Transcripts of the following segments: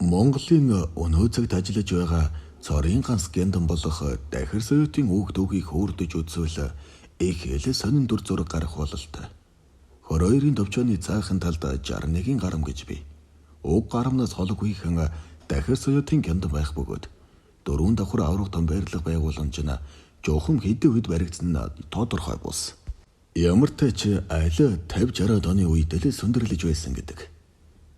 Монголын өнөө цагт ажиллаж байгаа цорын ганц гяндан болох дахир соёотын үг дүүгийг хөөрдөж үзвэл их хэл сонин дүр зураг гарах бололтой. 22-ын төвчөөний цаахан талд 61-ийн гарам гэж бий. Уг гарамнаас холгүйхэн дахир соёотын гяндан байх бөгөөд дөрвөн давхар аврах том байрлал байгууламж нь жохом хэдэн үед баригдсан нь тодорхой бус. Ямар ч тач аль 50-60 оны үед л сүндэрлэж байсан гэдэг.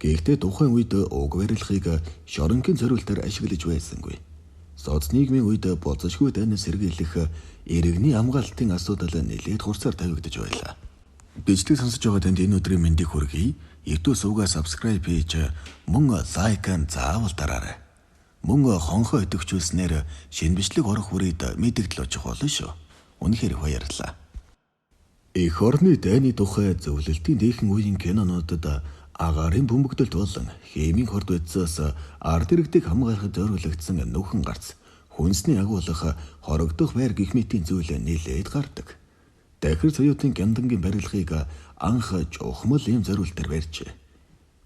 Гэхдээ тухайн үед уг барилгыг шоронгийн зориултаар ашиглаж байсангүй. Соц нийгмийн үед болцошгүй дайнаас сэргийлэх иргэний хамгаалтын асуудал нэлээд хурцаар тавигдаж байлаа. Бичлэг сонсож байгаа танд энэ өдрийн мэндийг хүргэе. YouTube сувгаа subscribe хийж мөн лайк заавал дараарай. Мөн хонхоо идэвхжүүлснээр шинэ бичлэг орох үрээд мэдэгдэл очих болно шүү. Үнэхээр баярлалаа. Эх орны дайны тухай зөвлөлтийн дээхэн үеийн кинонуудад агарын бөмбөгдөлт болон хэмийн хорд байцаас ард иргэдийг хамгаалахад зориулагдсан нөхөн гарц хүнсний агуулах хорогдох байр гэх мэтийн зүйл нэлээд гардаг. Дахир соёотын гяндангийн барилгыг анх жухмал ийм зориултаар барьжээ.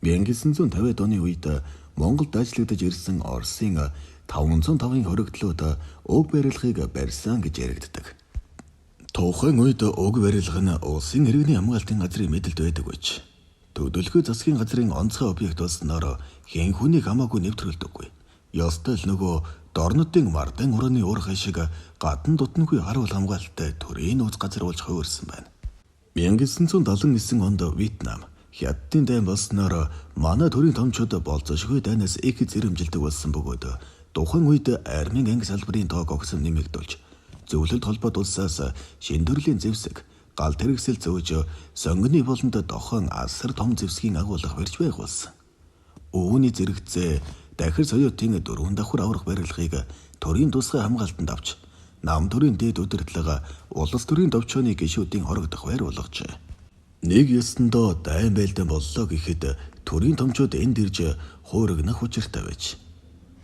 1950-ад оны үед Монголд ажиллагдаж ирсэн Оросын 505-ын хоригдлууд уг барилгыг барьсан гэж яригддаг. Тухайн үед уг барилга нь улсын иргэний хамгаалтын газрын мэдэлд байдаг байж төдөлгөө засгийн газрын онцгой объект болсноор хэн хүнийг хамаагүй нэвтрүүлдэггүй. Ёстой л нөгөө дорнодын мардан ураны уурхай шиг гадна дутнгүй харуул хамгаалалттай төрийн нууц газар болж хувирсан байна. 1979 онд Вьетнам хятадын дайн болсноор манай төрийн томчууд болцошгүй дайнаас их зэрэмжилдэг болсон бөгөөд тухайн үед армийн анги салбарын тоог огсон нэмэгдүүлж зөвлөлт холбоод улсаас шин төрлийн зэвсэг гал тэрэгсэл зөөж сонгоны болонд дохон асар том зэвсгийн агуулга барьж байх болсон. Үүний зэрэгцээ дахир соёотын дөрвөн давхар аврах барилгыг төрийн тусгай хамгаалтанд авч нам төрийн дээд удирдлага улс төрийн төвчөөний гишүүдийн хорогдох байр болгожээ. Нэг ёсондоо дайн байлдан боллоо гэхэд төрийн томчууд энд ирж хуургнах учиртай байж.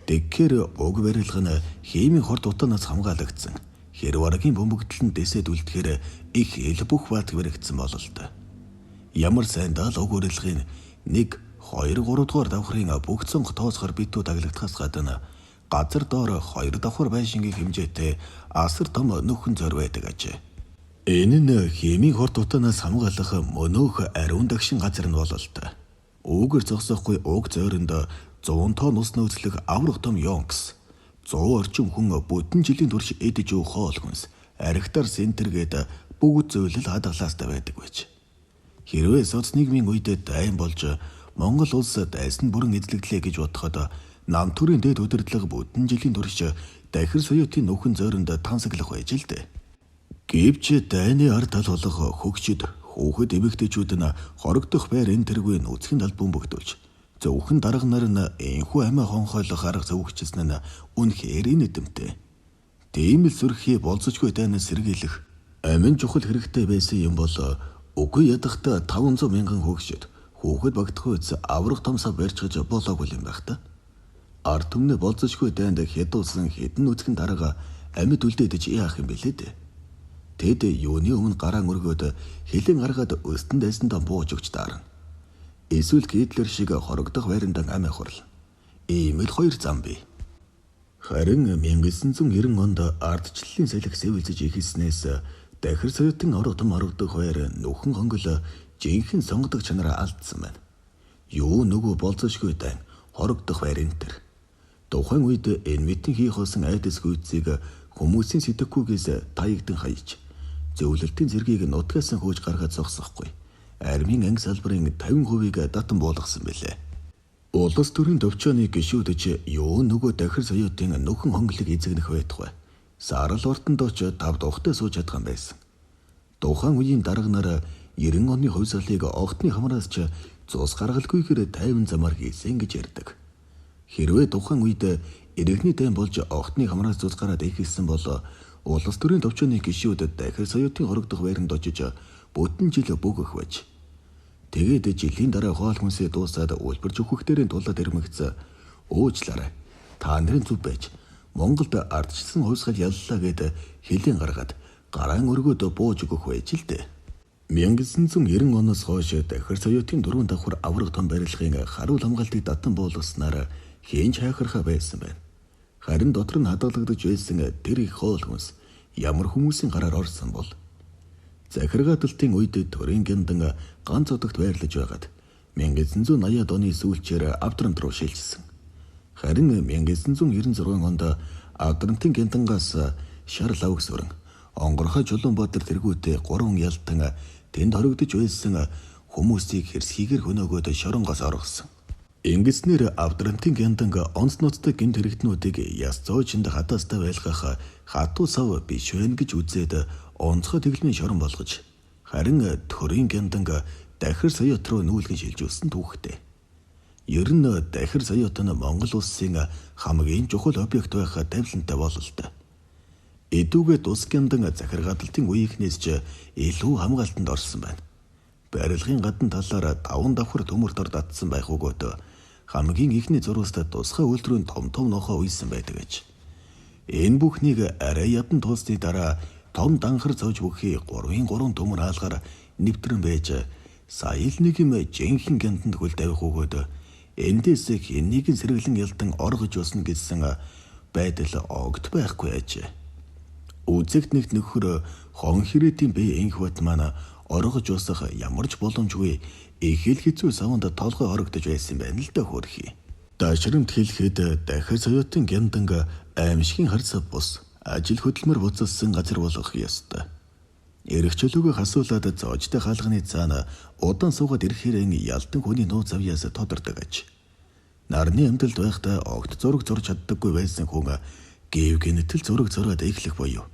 Тэгэхээр уг барилга нь хэмийн хорд утаанаас хамгаалагдсан. Хэрваргийн бөмбөгдөл нь дэсэд үлдэхээр их ил бүх бат баригдсан бололтой. Ямар сайн даал уг барилгын 1, 2, 3 дугаар давхрын бүх цонх тооцохоор битүү таглагдахаас гадна газар доор 2 давхар байшингийн хэмжээтэй асар том нөхөн зор байдаг ажээ. Энэ нь хэмийн хорт утаанаас хамгаалах мөнөөх ариун дагшин газар нь бололтой. Үүгээр зогсохгүй уг зойронд 100 тонн ус нөөцлөх аврах том Йонкс 100 орчим хүн бүтэн жилийн турш эдэж өө хоол хүнс архитар сентэргээд бүгд зөвлөл хадгалаастай байдаг байж. Хэрвээ соц нийгмийн үед дайн болж Монгол улс дайсан бүрэн эзлэгдлээ гэж бодоход нам төрийн дэд удирдлага бүтэн жилийн турш дахир соёотын нөхөн зойронд тансаглах байж л дээ. Гэвч дайны ард тал болох хөгшид хүүхэд эмэгтэйчүүд нь хорогдох байр энэ тэргүй нүцгэн тал бөмбөгдүүлж зөвхөн дарга нар нь энхүү амиа хонхойлох арга зөвгчсэн нь үнэхээр инэдэмтэй. Тийм л зүрхий болцочгүй дайнаас сэргийлэх амин чухал хэрэгтэй байсан юм бол үгүй ядахт 500 мянган хөгшид хүүхэд багдахуйц аврах том сав барьчихж болоогүй юм байх та. Ард түмнээ болцочгүй дайнд хядуулсан хэдэн нүцгэн дарга амьд үлдээдэж яах юм бэлээ дээ. Тэд юуны өмнө гараа өргөөд хилэн гаргаад өстөн дайсандаа бууж өгч таарна. Эсвэл Гитлер шиг хорогдох байранд амиа хурлаа. Ийм л хоёр зам бий. Харин 1990 онд ардчлалын салхи сэвэлзэж ихснээс дахир соёотын орго том орогдох байр нөхөн хонгол жинхэнэ сонгодог чанараа алдсан байна. Юу нөгөө болцошгүй дайн хорогдох байр энэ төр. Тухайн үед энэ мэтэн хийх болсон айдас гүйцийг хүмүүсийн сэтгэхүйгээс таягдан хаяж зөвлөлтийн зэргийг нутгаас нь хөөж гаргаад зогсохгүй. Армийн анги салбарын 50%-ийг татан буулгасан билээ. Улс төрийн төвчөөний гишүүдж юу нөгөө дахир соёотын нөхөн хонглог эзэгнэх байтугай. Сарал ортондооч тав тухтай сууж чадхан байсан. Тухайн үеийн дарга нар 90 оны хувьсгалыг огтны хамраас ч цус гаргалгүйгээр тайван замаар хийсэн гэж ярьдаг. Хэрвээ тухайн үед иргэний дайн болж огтны хамраас цус гараад ихсэн бол улс төрийн төвчөөний гишүүд дахир соёотын хорогдох байранд очиж бүтэн жил бөгөх байж. Тэгээд жилийн дараа хоол хүнсээ дуусаад үйлбэрж өгөхдөрийн тулд ирмэгц уучлаарай. Та нарын зүв байж Монголд ардчилсан хувьсгал яллаа гэд хэлэн гаргаад гараан өргөд бууж өгөх байж л дээ. 1990 оноос хойш дахир соёотын 4 давхар авраг том барилгын харуул хамгаалтыг татан буулгаснаар хийнч хайхархаа байсан байна. Харин дотор нь хадгалагдаж байсан тэр их хоол хүнс ямар хүмүүсийн гараар орсон бол захиргааталтын үед төрийн гяндан ганц одогт байрлаж байгаад 1980-ад оны сүүлчээр Авдрант руу шилжсэн. Харин 1996 онд Авдрантын гяндангаас шар лавгс өрн онгорхой Чулуунбаатар тэргүүтээ 3 ялтан тэнд хоригдож байсан хүмүүсийг хэрсхийгээр хөнөөгөөд шоронгоос оргосон. Ингэснээр Авдрантын гянданг онц ноцтой гэмт хэрэгтнүүдийг яс зоочинд хатаастай байлгах хатуу сав биш байна гэж үзээд онцгой тэглэмийн шорон болгож харин төрийн гянданг Дахир Соёот руу нүүлгэн шилжүүлсэн түүхтэй. Ер нь Дахир Соёот нь Монгол улсын хамгийн чухал объект байх тавилантай бололтой. Эдүүгээ тус гяндан захиргааталтын үеийнхнээс ч илүү хамгаалтанд орсон байна. Барилгын гадна талаараа 5 давхар төмөр дор татсан байх өгөөд хамгийн ихний зурвастад тусгай үйлдвэрийн том нохоо үйсэн байдаг аж. Энэ бүхнийг арай ядан туусны дараа том данхар зоож бүхий 3 төмөр хаалгаар нэвтрэн байж сая л нэг юм жинхэнэ гянданд хөл тавих өгөөд эндээс хэнийг сэргэлэн ялдан оргож усна гэсэн байдал огт байхгүй аж. Үзэгт нэгт нөхөр хон хэрэтийн бие энх бат маань оргож усах ямар ч боломжгүй их хэл хэцүү савнд толгой хорогдож байсан байна л да хөөрхий. Даашрамт хэлэхэд Дахир Соёотын гянданг аимшигын харцаа бус ажил хөдөлмөр буцалсан газар болох ёстой. Эрх чөлөөгөө хасуулаад зоожтой хаалганы цаана удаан суугаад ирэхээр ялдан хүний нууц авьяас тодордог аж. Нарны амьталд байхдаа огт зураг зурж чаддаггүй байсан хүн гэв гэнэтэл зураг зураад эхлэх буюу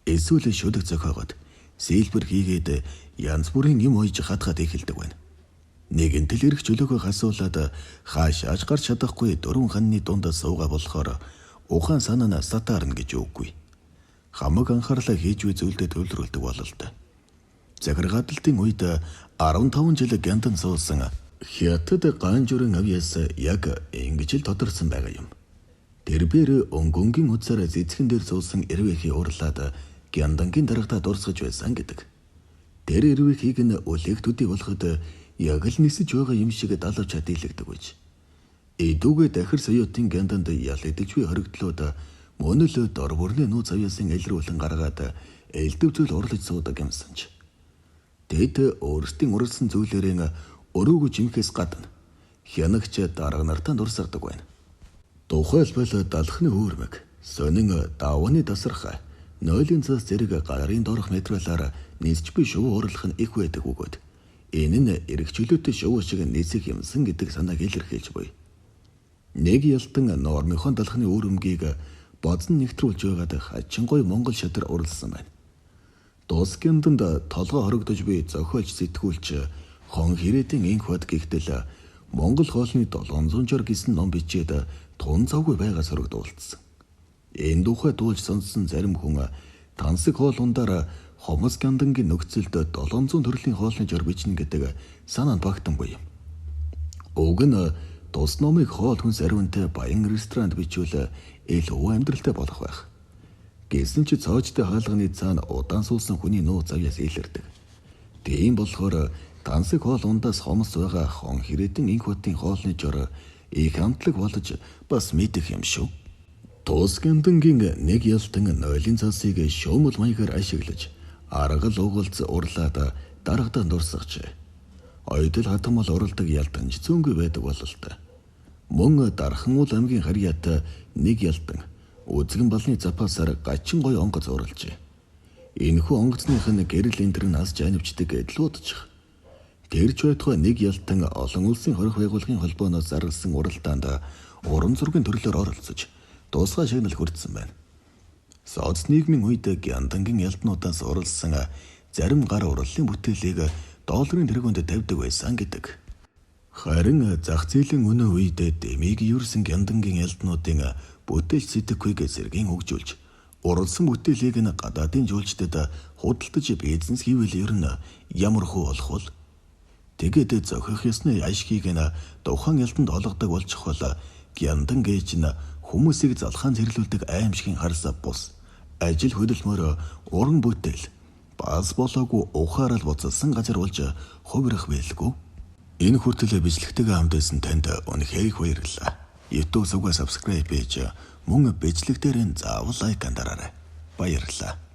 эсвэл шүлэг зохиогоод сэлбэр хийгээд янз бүрийн юм ойж хатгаад эхэлдэг байна. Нэгэнтэл эрх чөлөөгөө хасуулаад хаашааж гарч чадахгүй 4 ханны дунд суугаа болохоор ухаан санаа сатаарна гэж үгүй. Хамаг анхаарлаа хийж буй зүйлдээ төвлөрүүлдэг бололтой. Захиргааталтын үед 15 жил гяндан суусан хятад ганжурын авьяас яг ингэж л тодорсон байгаа юм. Тэрбээр өнгөнгийн уцаар зэцхэн дээр суусан эрвэхий уурлаад гяндангийн дарагтаа дурсгаж байсан гэдэг. Тэр эрвэхийг нь үлэх төдий болоход яг л нисэж байгаа юм шиг далавч хадийлэгдэг байж. Эдүүгээ Дахир Соёотын гянданд ял идэж буй хоригдлууд мөн л дор бүрний нууц авьяасын илрүүлэн гаргаад элдв зүйл урлаж суудаг юмсанч. Тэд өөрсдийн уралсан зүйлээрээ өрөөгөө жимхээс гадна хянагч дарга нартаа дурсардаг байна. Тухайлбал далхны хөөрмөг, сонин давааны тасарх, нойлын цас зэрэг гарын доорх материалаар нийсч буй шувуу урлах нь их байдаг өгөөд энэ нь эрх чөлөөтэй шувуу шиг нийсэх юмсан гэдэг санааг илэрхийлж буй. Нэг ялтан нормынхон далхны өөрөмгийг бодсон нэгтрүүлж байгаад хачингой Монгол шадар уралсан байна. Дус гянданд толгой хорогдож буй зохиолч сэтгүүлч хон хэрэтийн энх бод гихтэл Монгол хоолны 760 гэсэн ном бичээд тун завгүй байгаа сургадуулсан. Энэ тухай дуулж сонссон зарим хүн тансаг хоол ундаар хомос гяндангийн нөхцөлд 700 төрлийн хоолны жор бичнэ гэдэг санаанд багтан буй юм. Уг нь тус номыг хоол хүнс ариунтай баян ресторанд бичвэл илүү амьдралтай болох байх. Гэсэн ч цоочтой хаалганы цаана удаан суусан хүний нууц авьяас илэрдэг. Тийм болохоор тансаг хоол ундаас хомос байгаа хон хэрэтийн энх хотын хоолны жор их хамтлаг болж бас мэдэх юм шүү. Тус гяндангийн нэг ялтан нойлын цасыг шуумал маягаар ашиглаж аргал угалц урлаад дарагдаа дурсагч. Ойдол хатамал уралдаг ялданч зөөнгөө байдаг бололтой. Мөн Дархан уул аймгийн харьяат нэг ялдан үзгэн балны запасаар гачин гой онгоц уралжээ. Энэхүү онгоцных нь гэрэл эндэр нас жанивчдаг эдлүүдчих. Тэрч байтугай нэг ялдан олон улсын хорих байгууллагын холбооноос зарласан уралдаанд уран зургийн төрлөөр оролцож дуусгай шагнал хүртсэн байна. Соц нийгмийн үед гяндангийн ялтнуудаас уралсан зарим гар урлалын бүтээлийг долларын тэргуунд тавьдаг байсан гэдэг. Харин зах зээлийн өнөө үед дэмийг юурсан гяндангийн ялтнуудын бүтээлч сэтгэхүйг сэргийн хөгжүүлж уралсан бүтээлийг нь гадаадын жуулчдад худалдаж бизнес хийвэл ер нь ямар хөө болох вэ? Тэгээд зохих ёсны ашгийг нь тухайн ялтанд олгодог болчих бол гяндан гэж нь хүмүүсийг залхаан зэрлүүлдэг аимшигын харсаа бус ажил хөдөлмөр уран бүтээл бас болоогүй ухаарал буцалсан газар болж хувирах байлгүй. Энэ хүртэл бичлэгтэйгээ хамт байсан танд үнэхээр их баярлалаа. YouTube сувга subscribe пэйж мөн бичлэг дээр заавал лайк андараарай. Баярлалаа.